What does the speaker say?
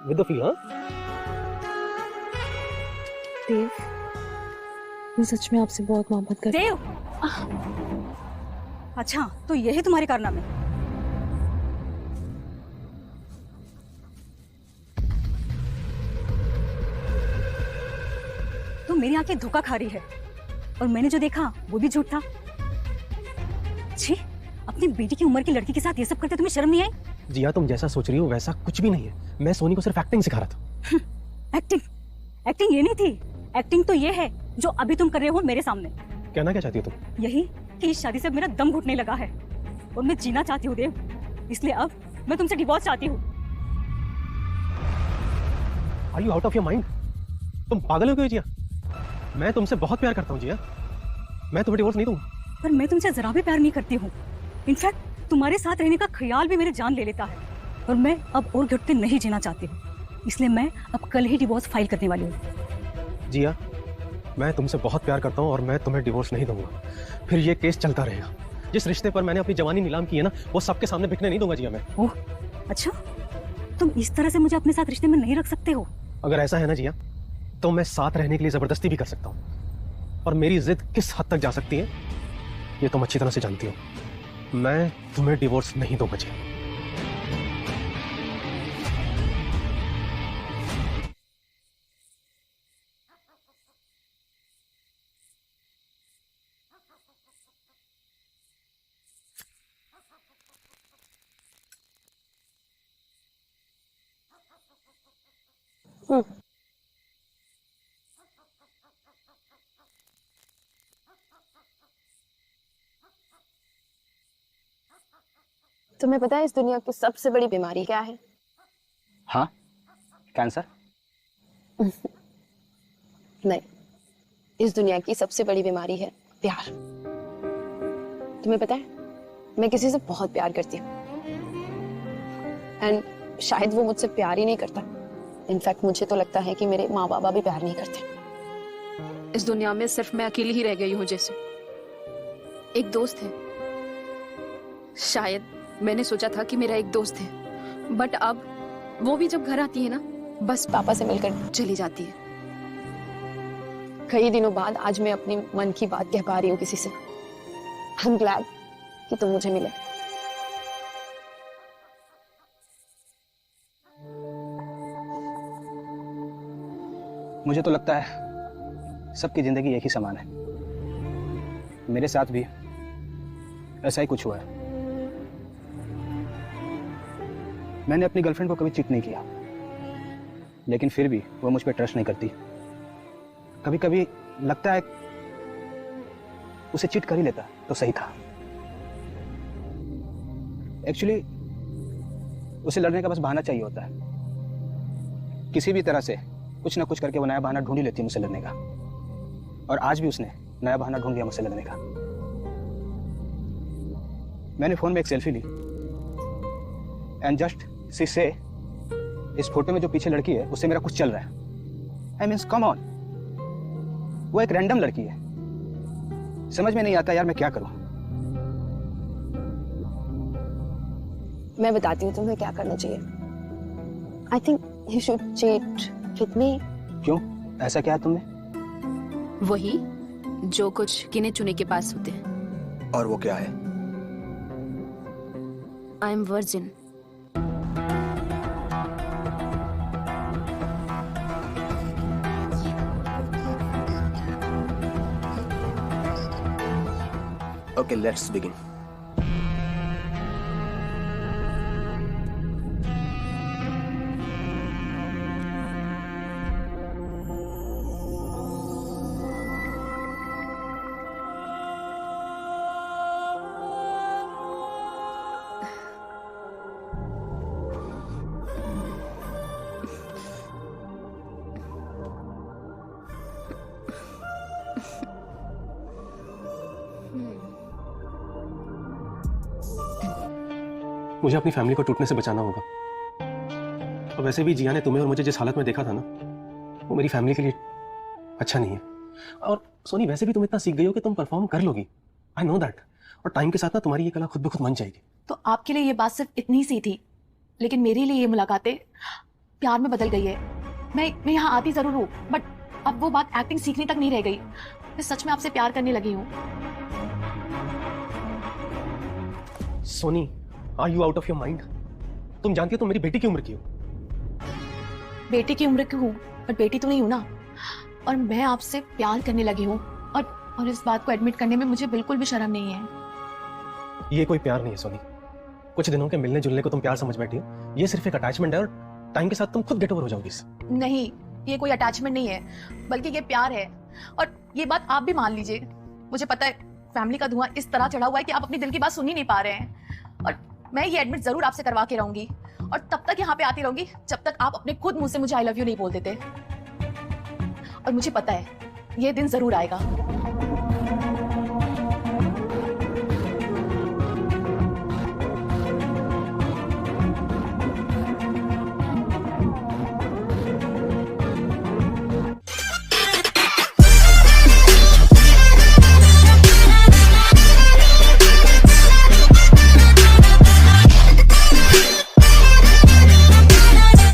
With the feel. हाँ देव, मैं सच में आपसे बहुत मोहब्बत करती हूँ। देव, अच्छा तो यही तुम्हारे कारनामे। तो मेरी आंखें धोखा खा रही है और मैंने जो देखा वो भी झूठ था। छी, अपनी बेटी की उम्र की लड़की के साथ ये सब करते तुम्हें शर्म नहीं आई? जिया, तुम जैसा सोच रही हो वैसा कुछ भी नहीं है। मैं सोनी को सिर्फ एक्टिंग सिखा रहा था। एक्टिंग? एक्टिंग ये नहीं थी। एक्टिंग तो ये है जो अभी तुम कर रहे हो मेरे सामने। कहना क्या चाहती हो तुम? यही कि इस शादी से मेरा दम घुटने लगा है और मैं जीना चाहती हूँ देव, इसलिए अब मैं तुमसे डिवोर्स चाहती हूँ। Are you out of your mind? तुम पागल हो गए जिया? मैं तुमसे बहुत प्यार करता हूँ जिया, मैं तुम्हें डिवोर्स नहीं दूंगा। पर मैं तुमसे जरा भी प्यार नहीं करती हूँ। इनफैक्ट तुम्हारे साथ रहने का ख्याल भी मेरी जान ले लेता है और मैं अब और घुटते नहीं जीना चाहती हूँ, इसलिए मैं अब कल ही डिवोर्स फाइल करने वाली हूँ। जिया, मैं तुमसे बहुत प्यार करता हूँ और मैं तुम्हें डिवोर्स नहीं दूंगा। फिर ये केस चलता रहेगा। जिस रिश्ते पर मैंने अपनी जवानी नीलाम की है ना, वो सबके सामने बिकने नहीं दूंगा जिया मैं। ओह अच्छा, तुम इस तरह से मुझे अपने साथ रिश्ते में नहीं रख सकते हो। अगर ऐसा है ना जिया, तो मैं साथ रहने के लिए जबरदस्ती भी कर सकता हूँ और मेरी जिद किस हद तक जा सकती है ये तुम अच्छी तरह से जानती हो। मैं तुम्हें डिवोर्स नहीं दूंगा जिया। तुम्हें पता है इस दुनिया की सबसे बड़ी बीमारी क्या है? हाँ, कैंसर? नहीं, इस दुनिया की सबसे बड़ी बीमारी है प्यार। तुम्हें पता है मैं किसी से बहुत प्यार करती हूँ एंड शायद वो मुझसे प्यार ही नहीं करता। इनफैक्ट मुझे तो लगता है कि मेरे माँ बाबा भी प्यार नहीं करते। इस दुनिया में सिर्फ मैं अकेली ही रह गई हूँ जैसे। एक दोस्त है, शायद मैंने सोचा था कि मेरा एक दोस्त है, बट अब वो भी जब घर आती है ना, बस पापा से मिलकर चली जाती है। कई दिनों बाद आज मैं अपनी मन की बात कह पा रही हूँ किसी से। आई एम ग्लैड कि तुम मुझे मिले। मुझे तो लगता है सबकी जिंदगी एक ही समान है। मेरे साथ भी ऐसा ही कुछ हुआ है। मैंने अपनी गर्लफ्रेंड को कभी चीट नहीं किया, लेकिन फिर भी वो मुझ पर ट्रस्ट नहीं करती। कभी कभी लगता है उसे चीट कर ही लेता तो सही था। एक्चुअली उसे लड़ने का बस बहाना चाहिए होता है। किसी भी तरह से कुछ ना कुछ करके वो नया बहाना ढूंढ ही लेती है मुझसे लड़ने का, और आज भी उसने नया बहाना ढूंढ लिया मुझसे लड़ने का। मैंने फोन में एक सेल्फी ली एंड जस्ट सी से, इस फोटो में जो पीछे लड़की है उससे मेरा कुछ चल रहा है। आई मीन्स कम ऑन, वो एक रैंडम लड़की है। समझ में नहीं आता यार मैं क्या करूं। मैं बताती हूँ तुम्हें क्या करना चाहिए। I think you should cheat with me. क्यों, ऐसा क्या है तुमने? वही जो कुछ गिने चुने के पास होते हैं। और वो क्या है? I am virgin. Okay, let's begin. मुझे अपनी फैमिली को टूटने से बचाना होगा। और वैसे भी जिया ने तुम्हें और मुझे जिस हालत में देखा था ना, वो मेरी फैमिली के लिए अच्छा नहीं है। और सोनी, वैसे भी तुम इतना सीख गई हो कि तुम परफॉर्म कर लोगी। I know that. और टाइम के साथ ना तुम्हारी ये कला खुद ब खुद मन जाएगी। तो आपके लिए ये बात सिर्फ इतनी सी थी, लेकिन मेरे लिए ये मुलाकातें प्यार में बदल गई है। मैं यहाँ आती जरूर हूँ, बट अब वो बात एक्टिंग सीखने तक नहीं रह गई। मैं सच में आपसे प्यार करने लगी हूँ। Soni, are you out of your mind? तुम जानती हो तुम मेरी बेटी की उम्र की हो। बेटी की उम्र की हूँ, पर बेटी तो नहीं हूँ ना। और मैं आपसे प्यार करने लगी हूँ, और इस बात को एडमिट करने में मुझे बिल्कुल भी शर्म नहीं है। ये कोई प्यार नहीं है सोनी। कुछ दिनों के मिलने जुलने को तुम प्यार समझ बैठी हो। ये सिर्फ एक अटैचमेंट है और टाइम के साथ तुम खुद गेट ओवर हो जाओगी इससे। नहीं, ये कोई अटैचमेंट नहीं है, बल्कि ये प्यार है। और ये बात आप भी मान लीजिए। मुझे पता है फैमिली का धुआं इस तरह चढ़ा हुआ है कि आप अपनी दिल की बात सुन ही नहीं पा रहे हैं। और मैं ये एडमिट जरूर आपसे करवा के रहूंगी, और तब तक यहाँ पे आती रहूंगी जब तक आप अपने खुद मुंह से मुझे आई लव यू नहीं बोल देते। और मुझे पता है ये दिन जरूर आएगा।